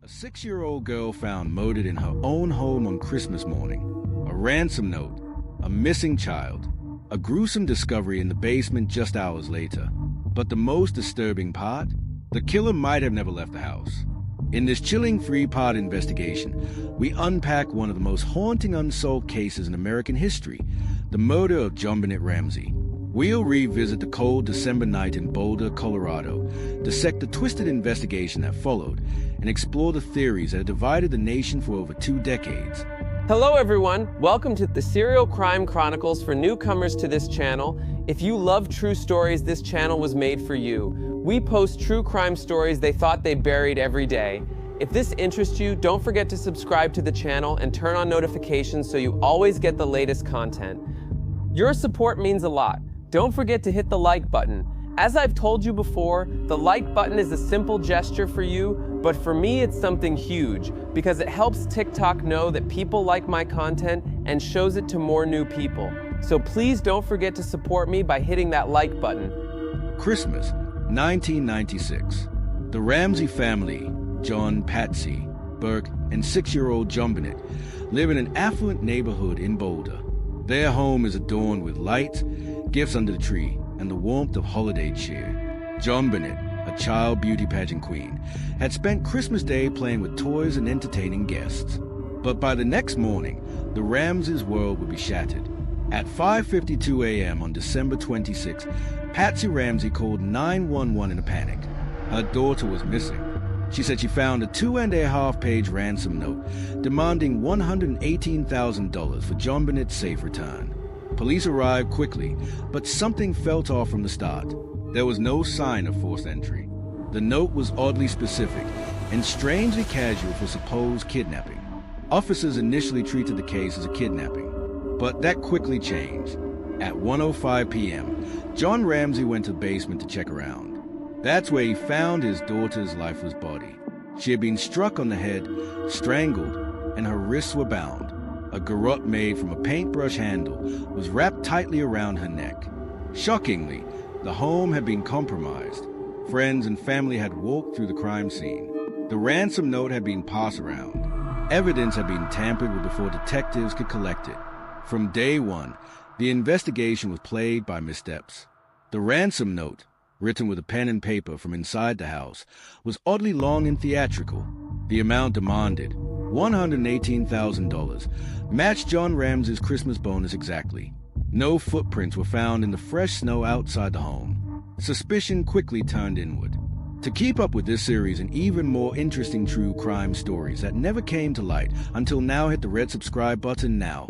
A 6-year-old girl found murdered in her own home on Christmas morning. A ransom note, a missing child, a gruesome discovery in the basement just hours later. But the most disturbing part? The killer might have never left the house. In this chilling 3-part investigation, we unpack one of the most haunting unsolved cases in American history, the murder of JonBenet Ramsey. We'll revisit the cold December night in Boulder, Colorado, dissect the twisted investigation that followed, and explore the theories that have divided the nation for over 2 decades. Hello everyone, welcome to the Serial Crime Chronicles for newcomers to this channel. If you love true stories, this channel was made for you. We post true crime stories they thought they buried every day. If this interests you, don't forget to subscribe to the channel and turn on notifications so you always get the latest content. Your support means a lot. Don't forget to hit the like button. As I've told you before, the like button is a simple gesture for you, but for me it's something huge because it helps TikTok know that people like my content and shows it to more new people. So please don't forget to support me by hitting that like button. Christmas, 1996. The Ramsey family, John, Patsy, Burke, and 6-year-old JonBenet, live in an affluent neighborhood in Boulder. Their home is adorned with lights, gifts under the tree, and the warmth of holiday cheer. JonBenet, a child beauty pageant queen, had spent Christmas Day playing with toys and entertaining guests. But by the next morning, the Ramseys' world would be shattered. At 5:52 a.m. on December 26, Patsy Ramsey called 911 in a panic. Her daughter was missing. She said she found a 2.5-page ransom note demanding $118,000 for JonBenet's safe return. Police arrived quickly, but something felt off from the start. There was no sign of forced entry. The note was oddly specific and strangely casual for supposed kidnapping. Officers initially treated the case as a kidnapping, but that quickly changed. At 1:05 p.m., John Ramsey went to the basement to check around. That's where he found his daughter's lifeless body. She had been struck on the head, strangled, and her wrists were bound. A garrote made from a paintbrush handle was wrapped tightly around her neck. Shockingly, the home had been compromised. Friends and family had walked through the crime scene. The ransom note had been passed around. Evidence had been tampered with before detectives could collect it. From day one, the investigation was plagued by missteps. The ransom note, written with a pen and paper from inside the house, was oddly long and theatrical. The amount demanded, $118,000, matched John Ramsey's Christmas bonus exactly. No footprints were found in the fresh snow outside the home. Suspicion quickly turned inward. To keep up with this series and even more interesting true crime stories that never came to light until now, hit the red subscribe button now.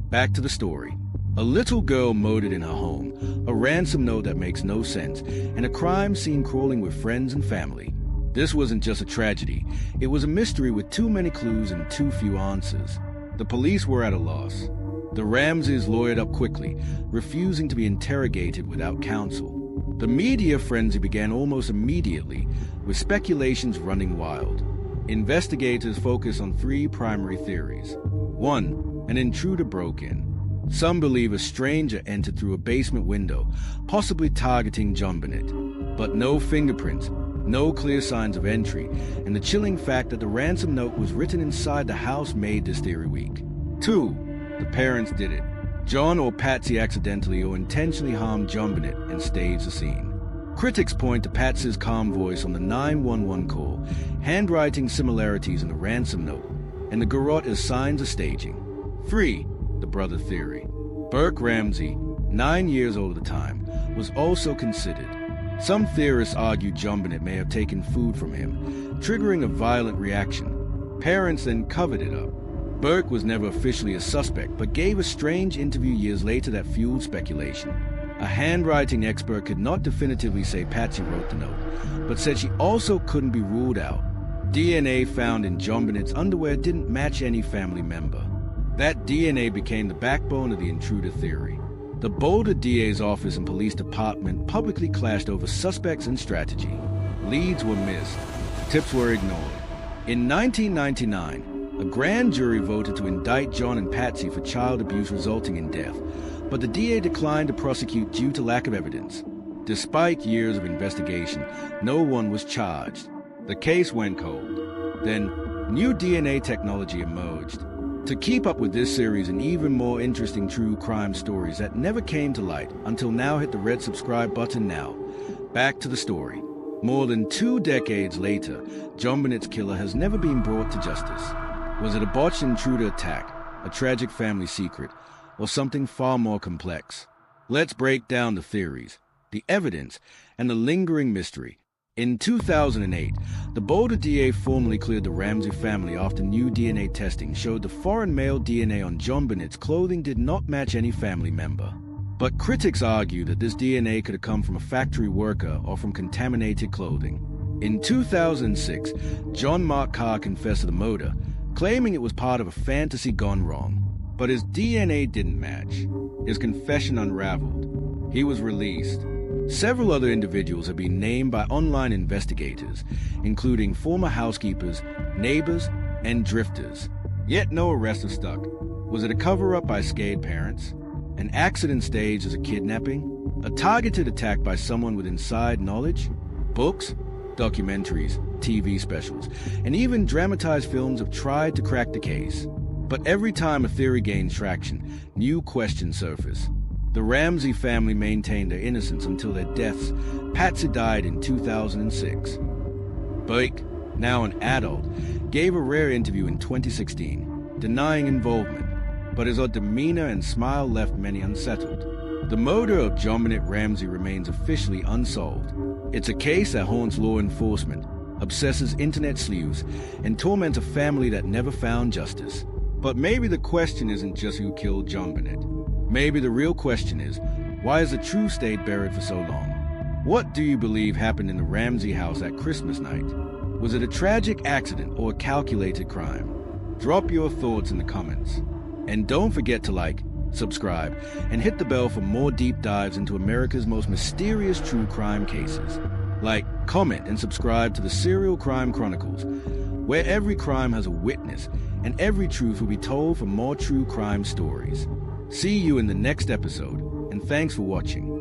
Back to the story. A little girl murdered in her home, a ransom note that makes no sense, and a crime scene crawling with friends and family. This wasn't just a tragedy, it was a mystery with too many clues and too few answers. The police were at a loss. The Ramseys lawyered up quickly, refusing to be interrogated without counsel. The media frenzy began almost immediately, with speculations running wild. Investigators focused on 3 primary theories. 1. An intruder broke in. Some believe a stranger entered through a basement window, possibly targeting JonBenet. But no fingerprints, no clear signs of entry, and the chilling fact that the ransom note was written inside the house made this theory weak. 2. The parents did it. John or Patsy accidentally or intentionally harmed JonBenet and staged the scene. Critics point to Patsy's calm voice on the 911 call, handwriting similarities in the ransom note, and the garrote as signs of staging. 3. The brother theory. Burke Ramsey, 9 years old at the time, was also considered. Some theorists argue JonBenet may have taken food from him, triggering a violent reaction. Parents then covered it up. Burke was never officially a suspect, but gave a strange interview years later that fueled speculation. A handwriting expert could not definitively say Patsy wrote the note, but said she also couldn't be ruled out. DNA found in JonBenet's underwear didn't match any family member. That DNA became the backbone of the intruder theory. The Boulder DA's office and police department publicly clashed over suspects and strategy. Leads were missed. Tips were ignored. In 1999, a grand jury voted to indict John and Patsy for child abuse resulting in death, but the DA declined to prosecute due to lack of evidence. Despite years of investigation, no one was charged. The case went cold. Then, new DNA technology emerged. To keep up with this series and even more interesting true crime stories that never came to light until now, hit the red subscribe button now. Back to the story. More than 2 decades later, John Bennett's killer has never been brought to justice. Was it a botched intruder attack, a tragic family secret, or something far more complex? Let's break down the theories, the evidence, and the lingering mystery. In 2008, the Boulder DA formally cleared the Ramsey family after new DNA testing showed the foreign male DNA on John Bennett's clothing did not match any family member. But critics argue that this DNA could have come from a factory worker or from contaminated clothing. In 2006, John Mark Carr confessed to the murder, claiming it was part of a fantasy gone wrong. But his DNA didn't match. His confession unraveled. He was released. Several other individuals have been named by online investigators, including former housekeepers, neighbors, and drifters. Yet no arrests have stuck. Was it a cover-up by scared parents? An accident staged as a kidnapping? A targeted attack by someone with inside knowledge? Books, documentaries, TV specials, and even dramatized films have tried to crack the case. But every time a theory gains traction, new questions surface. The Ramsey family maintained their innocence until their deaths. Patsy died in 2006. Blake, now an adult, gave a rare interview in 2016, denying involvement, but his demeanor and smile left many unsettled. The murder of John Bennett Ramsey remains officially unsolved. It's a case that haunts law enforcement, obsesses internet sleuths, and torments a family that never found justice. But maybe the question isn't just who killed John Bennett. Maybe the real question is, why has the truth stayed buried for so long? What do you believe happened in the Ramsey house at Christmas night? Was it a tragic accident or a calculated crime? Drop your thoughts in the comments. And don't forget to like, subscribe, and hit the bell for more deep dives into America's most mysterious true crime cases. Like, comment, and subscribe to the Serial Crime Chronicles, where every crime has a witness and every truth will be told for more true crime stories. See you in the next episode, and thanks for watching.